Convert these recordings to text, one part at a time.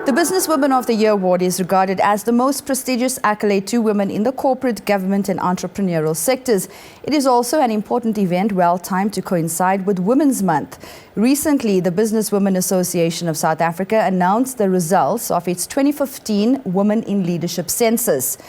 The Businesswoman of the Year award is regarded as the most prestigious accolade to women in the corporate, government and entrepreneurial sectors. It is also an important event well timed to coincide with Women's Month. Recently, the Businesswomen Association of South Africa announced the results of its 2015 Women in Leadership Census.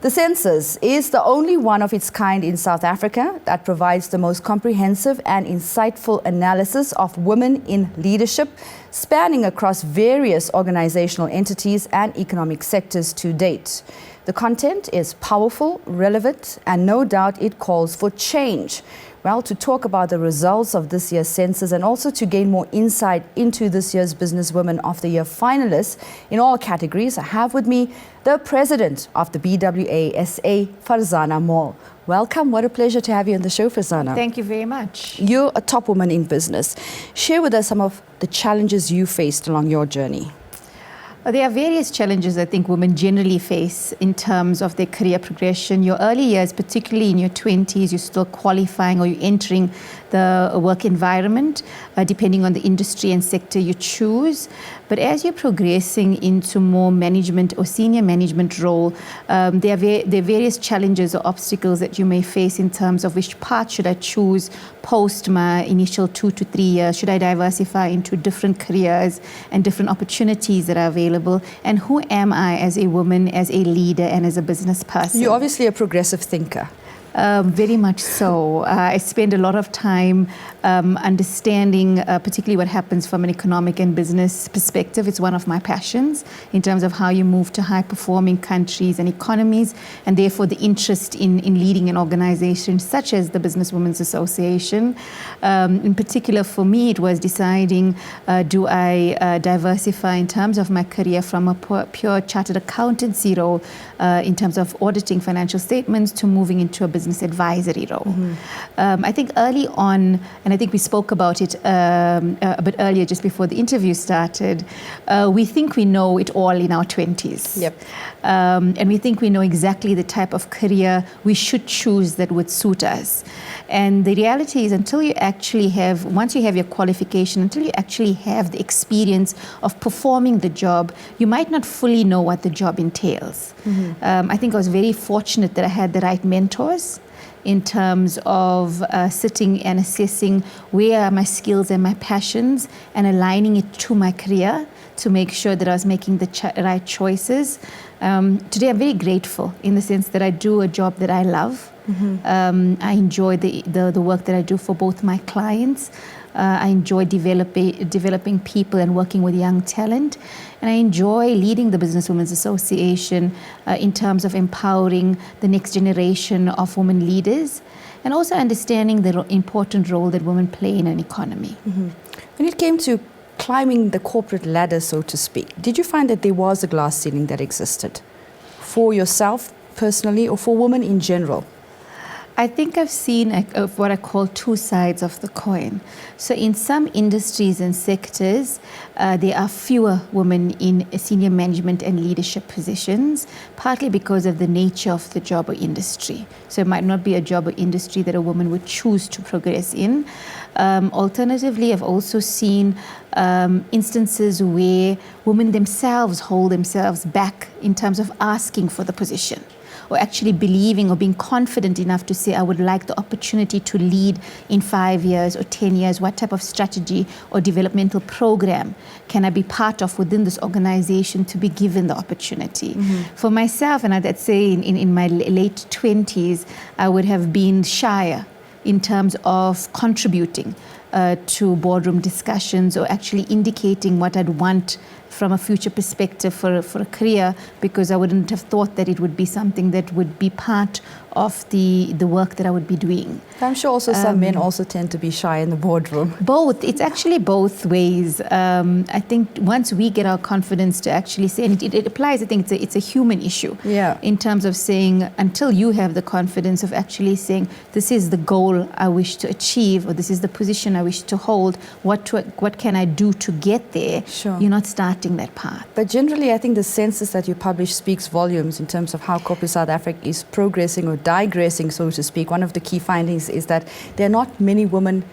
The census is the only one of its kind in South Africa that provides the most comprehensive and insightful analysis of women in leadership, spanning across various organizational entities and economic sectors to date. The content is powerful, relevant, and no doubt it calls for change. Well, to talk about the results of this year's census and also to gain more insight into this year's Businesswoman of the Year finalists in all categories, I have with me the president of the BWA-SA, Farzanah Mall. Welcome. What a pleasure to have you on the show, Farzanah. Thank you very much. You're a top woman in business. Share with us some of the challenges you faced along your journey. There are various challenges I think women generally face in terms of their career progression. Your early years, particularly in your 20s, you're still qualifying or you're entering the work environment, depending on the industry and sector you choose. But as you're progressing into more management or senior management role, there are various challenges or obstacles that you may face in terms of which path should I choose post my initial 2 to 3 years. Should I diversify into different careers and different opportunities that are available? And who am I as a woman, as a leader, and as a business person? You're obviously a progressive thinker. Very much so. I spend a lot of time understanding particularly what happens from an economic and business perspective. It's one of my passions in terms of how you move to high-performing countries and economies, and therefore the interest in leading an organization such as the Businesswomen's Association. In particular for me, it was deciding, do I diversify in terms of my career from a pure chartered accountancy role in terms of auditing financial statements to moving into a business advisory role. I think early on, and I think we spoke about it a bit earlier just before the interview started, we think we know it all in our 20s. Yep. And we think we know exactly the type of career we should choose that would suit us. And the reality is until you actually have, once you have your qualification, until you actually have the experience of performing the job, you might not fully know what the job entails. I think I was very fortunate that I had the right mentors in terms of sitting and assessing where are my skills and my passions and aligning it to my career to make sure that I was making the right choices. Today I'm very grateful in the sense that I do a job that I love. I enjoy the work that I do for both my clients. I enjoy developing people and working with young talent. And I enjoy leading the Businesswomen's Association in terms of empowering the next generation of women leaders and also understanding the important role that women play in an economy. When it came to climbing the corporate ladder, so to speak, did you find that there was a glass ceiling that existed for yourself personally or for women in general? I think I've seen what I call two sides of the coin. So in some industries and sectors, there are fewer women in senior management and leadership positions, partly because of the nature of the job or industry. So it might not be a job or industry that a woman would choose to progress in. Alternatively, I've also seen instances where women themselves hold themselves back in terms of asking for the position, or actually believing or being confident enough to say, I would like the opportunity to lead in 5 years or 10 years. What type of strategy or developmental program can I be part of within this organization to be given the opportunity? For myself, and I'd say in my late 20s, I would have been shyer in terms of contributing to boardroom discussions or actually indicating what I'd want from a future perspective for a career, because I wouldn't have thought that it would be something that would be part of the work that I would be doing. I'm sure also some men also tend to be shy in the boardroom. Both. It's actually both ways. I think once we get our confidence to actually say, and it applies, I think it's a human issue. Yeah. In terms of saying, until you have the confidence of actually saying, this is the goal I wish to achieve, or this is the position I wish to hold, what can I do to get there? Sure. You're not starting charting that path. But generally, I think the census that you publish speaks volumes in terms of how corporate South Africa is progressing or digressing, so to speak. One of the key findings is that there are not many women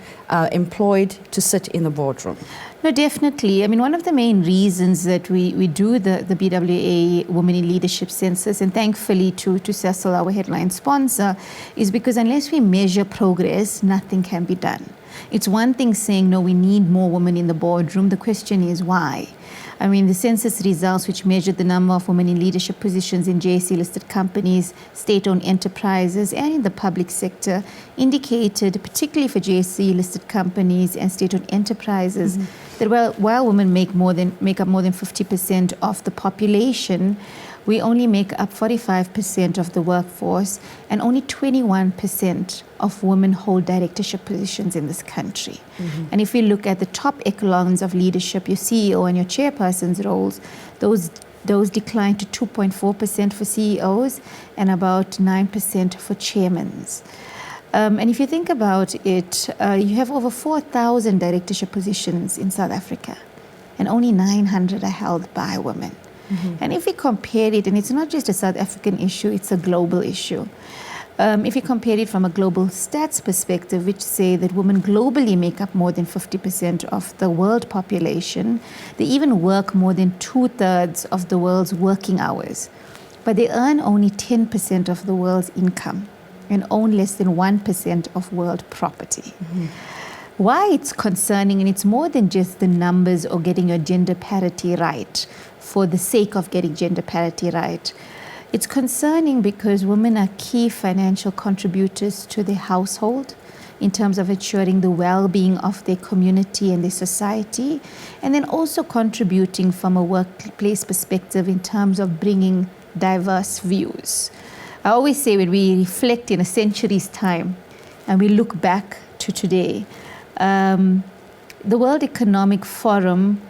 employed to sit in the boardroom. No, definitely. I mean, one of the main reasons that we do the BWA Women in Leadership Census, and thankfully to Cecil, our headline sponsor, is because unless we measure progress, nothing can be done. It's one thing saying, no, we need more women in the boardroom. The question is why? I mean, the census results, which measured the number of women in leadership positions in JSE-listed companies, state-owned enterprises, and in the public sector, indicated, particularly for JSE-listed companies and state-owned enterprises, that while women make up more than 50% of the population, we only make up 45% of the workforce, and only 21% of women hold directorship positions in this country. And if we look at the top echelons of leadership, your CEO and your chairperson's roles, those decline to 2.4% for CEOs and about 9% for chairmans. And if you think about it, you have over 4,000 directorship positions in South Africa, and only 900 are held by women. And if we compare it, and it's not just a South African issue, it's a global issue. If you compare it from a global stats perspective, which say that women globally make up more than 50% of the world population, they even work more than 2/3 of the world's working hours, but they earn only 10% of the world's income and own less than 1% of world property. Why it's concerning, and it's more than just the numbers or getting your gender parity right for the sake of getting gender parity right. It's concerning because women are key financial contributors to their household in terms of ensuring the well-being of their community and their society, and then also contributing from a workplace perspective in terms of bringing diverse views. I always say when we reflect in a century's time and we look back to today, the World Economic Forum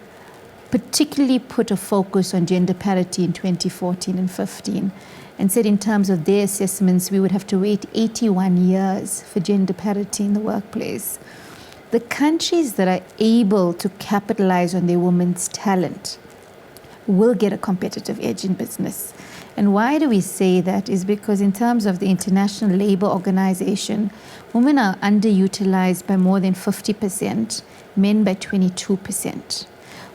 particularly put a focus on gender parity in 2014 and 15, and said in terms of their assessments, we would have to wait 81 years for gender parity in the workplace. The countries that are able to capitalize on their women's talent will get a competitive edge in business. And why do we say that? Is because in terms of the International Labour Organization, women are underutilized by more than 50%, men by 22%.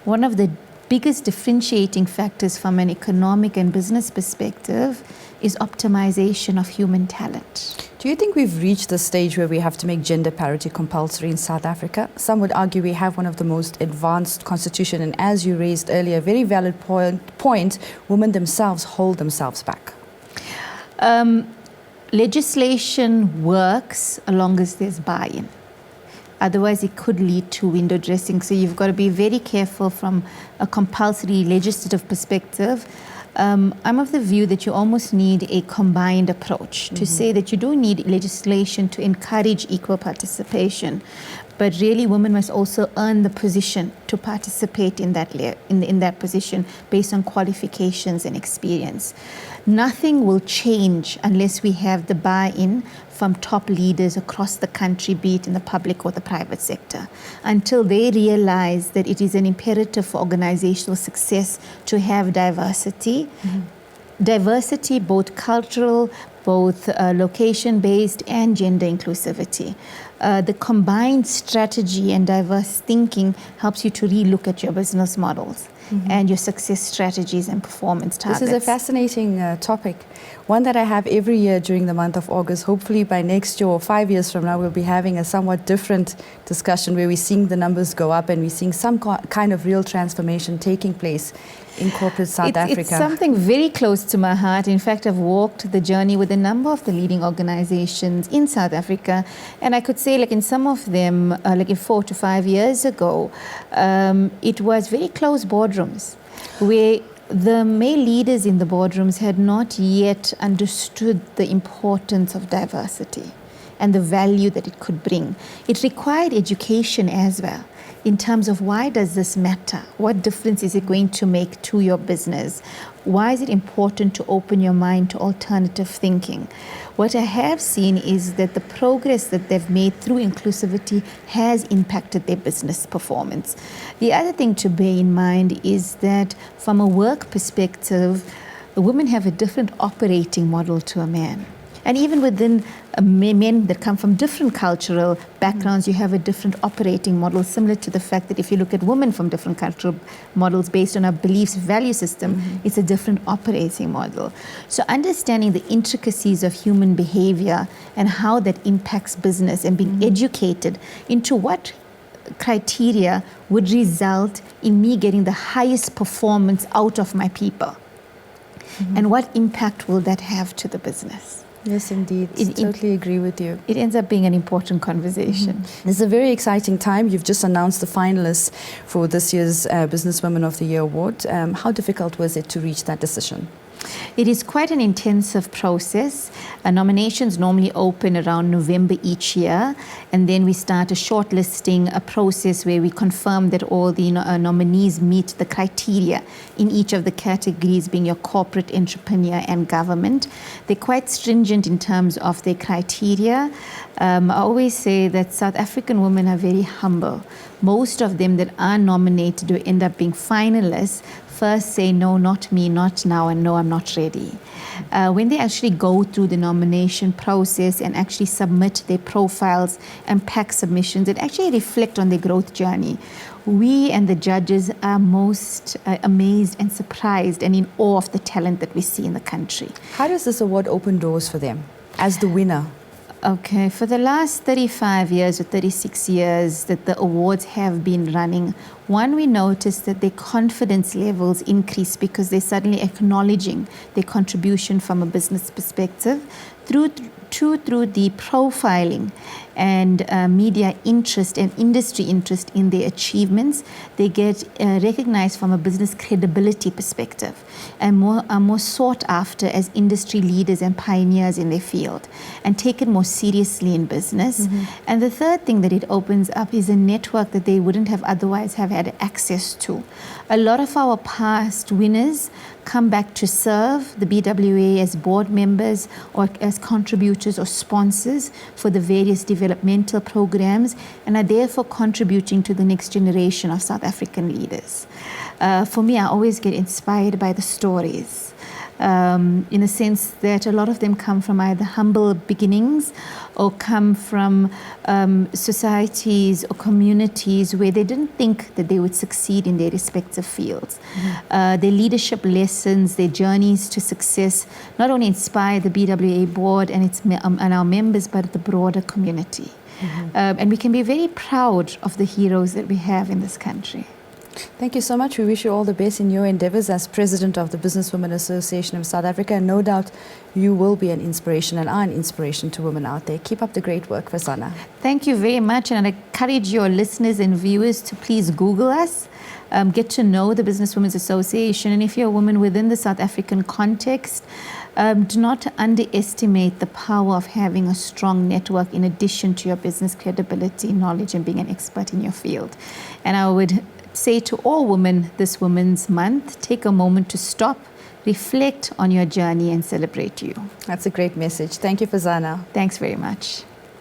One of the biggest differentiating factors from an economic and business perspective is optimization of human talent. Do you think we've reached the stage where we have to make gender parity compulsory in South Africa? Some would argue we have one of the most advanced constitution, and as you raised earlier, a very valid point, women themselves hold themselves back. Legislation works as long as there's buy-in. Otherwise, it could lead to window dressing. So you've got to be very careful from a compulsory legislative perspective. I'm of the view that you almost need a combined approach to say that you do need legislation to encourage equal participation, but really women must also earn the position to participate in that position based on qualifications and experience. Nothing will change unless we have the buy-in from top leaders across the country, be it in the public or the private sector, until they realize that it is an imperative for organizational success to have diversity. Diversity, both cultural, both location-based, and gender inclusivity. The combined strategy and diverse thinking helps you to relook at your business models and your success strategies and performance targets. This is a fascinating topic, one that I have every year during the month of August. Hopefully by next year or 5 years from now, we'll be having a somewhat different discussion where we're seeing the numbers go up and we're seeing some kind of real transformation taking place in corporate South Africa. It's something very close to my heart. In fact, I've walked the journey with a number of the leading organizations in South Africa, and I could say, like in some of them, like 4 to 5 years ago, it was very close boardrooms where the male leaders in the boardrooms had not yet understood the importance of diversity and the value that it could bring. It required education as well. in terms of why does this matter? What difference is it going to make to your business? Why is it important to open your mind to alternative thinking? What I have seen is that the progress that they've made through inclusivity has impacted their business performance. The other thing to bear in mind is that from a work perspective, women have a different operating model to a man. And even within men that come from different cultural backgrounds, you have a different operating model, similar to the fact that if you look at women from different cultural models based on our beliefs, value system, it's a different operating model. So understanding the intricacies of human behavior and how that impacts business and being educated into what criteria would result in me getting the highest performance out of my people. And what impact will that have to the business? Yes, indeed. I totally agree with you. It ends up being an important conversation. It's a very exciting time. You've just announced the finalists for this year's Businesswoman of the Year award. How difficult was it to reach that decision? It is quite an intensive process. Nominations normally open around November each year, and then we start a shortlisting, a process where we confirm that all the nominees meet the criteria in each of the categories, being your corporate, entrepreneur, and government. They're quite stringent in terms of their criteria. I always say that South African women are very humble. Most of them that are nominated or end up being finalists first say, no, not me, not now, and no, I'm not ready. When they actually go through the nomination process and actually submit their profiles and pack submissions and actually reflect on their growth journey, we and the judges are most amazed and surprised and in awe of the talent that we see in the country. How does this award open doors for them as the winner? Okay, for the last 35 years or 36 years that the awards have been running, one, we noticed that their confidence levels increase because they're suddenly acknowledging their contribution from a business perspective through the profiling and media interest and industry interest in their achievements. They get recognized from a business credibility perspective and are more sought after as industry leaders and pioneers in their field and taken more seriously in business. And the third thing that it opens up is a network that they wouldn't have otherwise have had access to. A lot of our past winners come back to serve the BWA as board members or as contributors or sponsors for the various developmental programs and are therefore contributing to the next generation of South African leaders. For me, I always get inspired by the stories. In a sense that a lot of them come from either humble beginnings or come from societies or communities where they didn't think that they would succeed in their respective fields. Their leadership lessons, their journeys to success not only inspire the BWA board and our members, but the broader community. And we can be very proud of the heroes that we have in this country. Thank you so much. We wish you all the best in your endeavors as President of the Businesswomen Association of South Africa. And no doubt you will be an inspiration and are an inspiration to women out there. Keep up the great work, Farzanah. Thank you very much. And I encourage your listeners and viewers to please Google us, get to know the Businesswomen's Association. And if you're a woman within the South African context, do not underestimate the power of having a strong network in addition to your business credibility, knowledge, and being an expert in your field. And I would say to all women this Women's Month, take a moment to stop, reflect on your journey and celebrate you. That's a great message. Thank you, Farzanah. Thanks very much.